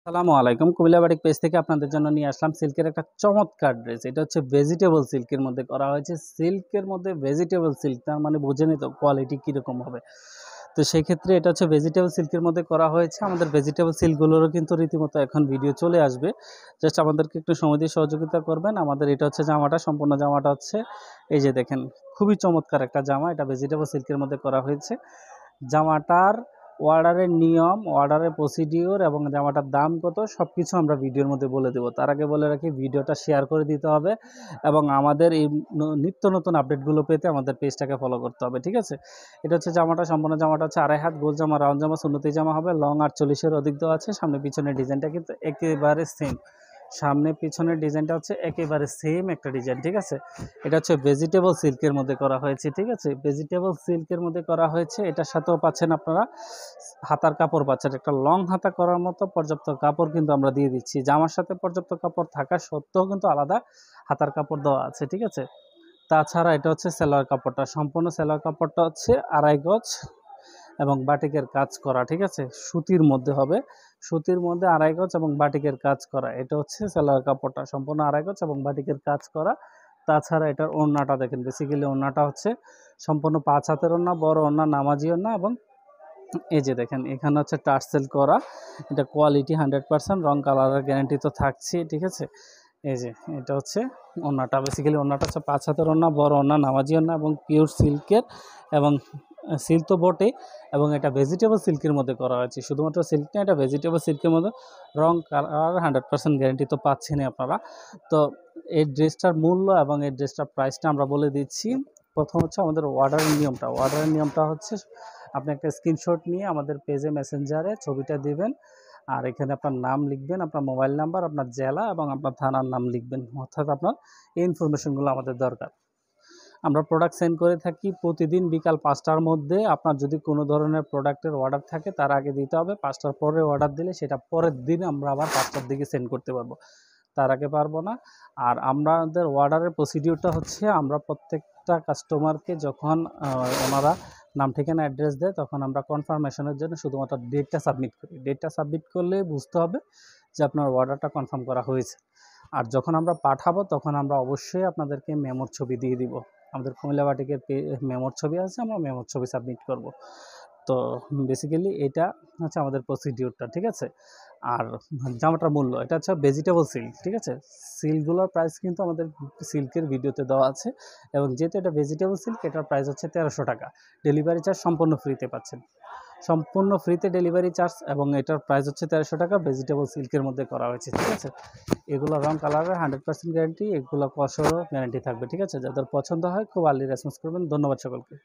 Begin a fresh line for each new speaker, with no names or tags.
আসসালামু আলাইকুম। Comilla batik page থেকে আপনাদের জন্য নিয়ে আসলাম সিল্কের একটা চমৎকার ড্রেস। এটা হচ্ছে ভেজিটেবল সিল্কের মধ্যে করা হয়েছে। সিল্কের মধ্যে ভেজিটেবল সিল্ক, তার মানে বোঝেনই তো কোয়ালিটি কীরকম হবে। তো সেই ক্ষেত্রে এটা হচ্ছে ভেজিটেবল সিল্কের মধ্যে করা হয়েছে। আমাদের ভেজিটেবল সিল্কগুলোরও কিন্তু রীতিমতো এখন ভিডিও চলে আসবে। জাস্ট আমাদেরকে একটু সময় দিয়ে সহযোগিতা করবেন। আমাদের এটা হচ্ছে জামাটা, সম্পূর্ণ জামাটা হচ্ছে এই যে দেখেন, খুবই চমৎকার একটা জামা। এটা ভেজিটেবল সিল্কের মধ্যে করা হয়েছে। জামাটার অর্ডারের নিয়ম, অর্ডারের প্রসিডিওর এবং জামাটার দাম কত সবকিছু আমরা ভিডিওর মধ্যে বলে দেব। তার আগে বলে রাখি, ভিডিওটা শেয়ার করে দিতে হবে এবং আমাদের এই নিত্য নতুন আপডেটগুলো পেতে আমাদের পেজটাকে ফলো করতে হবে, ঠিক আছে? এটা হচ্ছে জামাটা, সম্পূর্ণ জামাটা হচ্ছে আড়াই হাত, গোল জামা, রাউন্ড জামা, সুন্নতি জামা হবে। লং 48-এর অধিক দেওয়া আছে। সামনে পিছনের ডিজাইনটা কিন্তু একেবারে সেম। সামনে পিছনের ডিজাইনটা হচ্ছে একেবারে সেম একটা ডিজাইন, ঠিক আছে? এটা হচ্ছে ভেজিটেবল সিল্কের মধ্যে করা হয়েছে, ঠিক আছে? ভেজিটেবল সিল্কের মধ্যে করা হয়েছে। এটার সাথেও পাচ্ছেন আপনারা হাতার কাপড় পাচ্ছেন, একটা লং হাতা করার মতো পর্যাপ্ত কাপড় কিন্তু আমরা দিয়ে দিচ্ছি। জামার সাথে পর্যাপ্ত কাপড় থাকা সত্ত্বেও কিন্তু আলাদা হাতার কাপড় দেওয়া আছে, ঠিক আছে? তাছাড়া এটা হচ্ছে সেলোয়ার কাপড়টা, সম্পূর্ণ সেলোয়ার কাপড়টা হচ্ছে আড়াই গজ এবং বাটিকের কাজ করা, ঠিক আছে? সুতির মধ্যে হবে, সুতির মধ্যে আড়াই গজ এবং বাটিকের কাজ করা। এটা হচ্ছে সেলোয়ার কাপড়টা, সম্পূর্ণ আড়াই গজ এবং বাটিকের কাজ করা। তাছাড়া এটার ওড়নাটা দেখেন, বেসিক্যালি ওড়নাটা হচ্ছে সম্পূর্ণ 5 হাতের ওড়না, বড় ওড়না, নামাজি ওড়না এবং এই যে দেখেন এখানে হচ্ছে টার্সেল করা। এটা কোয়ালিটি 100%, রং কালারের গ্যারান্টি তো থাকছেই, ঠিক আছে? এই যে এটা হচ্ছে ওড়নাটা, বেসিক্যালি ওড়নাটা হচ্ছে 5 হাতের ওড়না, বড় ওড়না, নামাজি ওড়না এবং পিওর সিল্কের এবং সিল্ক তো বটেই এবং এটা ভেজিটেবল সিল্কের মধ্যে করা হয়েছে। শুধুমাত্র সিল্ক না, এটা ভেজিটেবল সিল্কের মধ্যে রং কালার 100% গ্যারান্টি তো পাচ্ছেনই আপনারা। তো এই ড্রেসটার মূল্য এবং এই ড্রেসটার প্রাইসটা আমরা বলে দিচ্ছি। প্রথম হচ্ছে আমাদের অর্ডারের নিয়মটা। অর্ডারের নিয়মটা হচ্ছে আপনি একটা স্ক্রিনশট নিয়ে আমাদের পেজে মেসেঞ্জারে ছবিটা দিবেন, আর এখানে আপনার নাম লিখবেন, আপনার মোবাইল নাম্বার, আপনার জেলা এবং আপনার থানার নাম লিখবেন। অর্থাৎ আপনার এই ইনফরমেশনগুলো আমাদের দরকার। আমরা প্রোডাক্ট সেন্ড করে থাকি প্রতিদিন বিকাল 5টার মধ্যে। আপনার যদি কোনো ধরনের প্রোডাক্টের অর্ডার থাকে তার আগে দিতে হবে। 5টার পরে অর্ডার দিলে সেটা পরের দিন আমরা আবার 5টার দিকে সেন্ড করতে পারবো, তার আগে পারবো না। আর আমাদের অর্ডারের প্রসিডিওরটা হচ্ছে, আমরা প্রত্যেকটা কাস্টমারকে যখন ওনারা নাম ঠিকানা অ্যাড্রেস দেয় তখন আমরা কনফার্মেশনের জন্য শুধুমাত্র ডেটটা সাবমিট করি। ডেটটা সাবমিট করলে বুঝতে হবে যে আপনার অর্ডারটা কনফার্ম করা হয়েছে। আর যখন আমরা পাঠাবো তখন আমরা অবশ্যই আপনাদেরকে মেমোর ছবি দিয়ে দিব। আমাদের কুমিল্লা বাটিকের মেমোর ছবি আছে, আমরা মেমোর ছবি সাবমিট করব। তো বেসিক্যালি এটা হচ্ছে আমাদের প্রসিডিওরটা, ঠিক আছে? আর জামাটার মূল্য, এটা হচ্ছে ভেজিটেবল সিল্ক, ঠিক আছে? সিল্কগুলোর প্রাইস কিন্তু আমাদের সিল্কের ভিডিওতে দেওয়া আছে এবং যেহেতু এটা ভেজিটেবল সিল্ক, এটার প্রাইস হচ্ছে 1300 টাকা। ডেলিভারি চার্জ সম্পূর্ণ ফ্রিতে পাচ্ছেন, সম্পূর্ণ ফ্রিতে ডেলিভারি চার্জ, এবং এটার প্রাইস হচ্ছে 1300 টাকা। ভেজিটেবল সিল্কের মধ্যে করা হয়েছে, ঠিক আছে? এগুলো রং কালারের 100% গ্যারান্টি, এগুলো কসরও গ্যারান্টি থাকবে, ঠিক আছে? যাদের পছন্দ হয় খুব আর্লি রেসপন্স করবেন। ধন্যবাদ সকলকে।